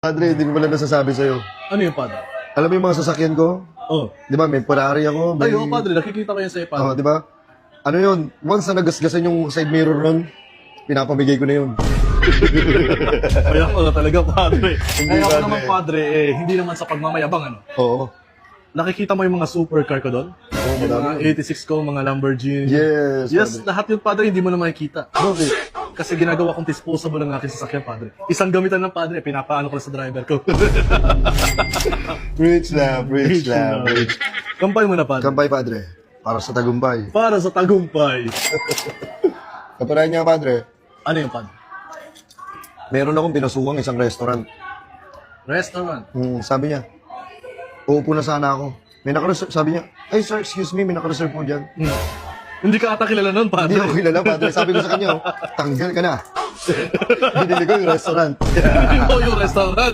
Padre, hindi ko pala nasasabi sa'yo. Ano yung padre? Alam mo yung mga sasakyan ko? Oh. Di ba, may Ferrari ako. May... Ay, padre, nakikita ko yan sa'yo, padre. Di ba? Ano yun? Once na nagasgasan yung side mirror nun, pinapamigay ko na yun. Kaya ko talaga, padre. Hindi, Kaya ako padre. naman, padre, hindi naman sa pagmamayabang, ano. Oo. Nakikita mo yung mga supercar ko doon? Oo, Yung madami. mga 86 ko, mga Lamborghini. Yes, Yes, padre. lahat yun, padre, hindi mo na makikita. Bakit? Kasi ginagawa kong disposable ang aking sasakyan, padre. Isang gamitan ng padre, pinapaano ko na sa driver ko. Preach lang, preach lang. Preach. Kampay mo na, padre. Kampay, Padre. Para sa tagumpay. Para sa tagumpay. Kaparayan niya, Padre. Ano yung padre? Meron akong pinasuwang isang restaurant. Restaurant. Sabi niya, uupo na sana ako. May nakareserve, sabi niya, ay sir, excuse me, may nakareserve po dyan. Hindi ka ata kilala nun, padre. Hindi ako kilala, Padre. Sabi ko sa kanya, tanggal ka na. Binili ko yung restaurant. Hindi mo yung restaurant.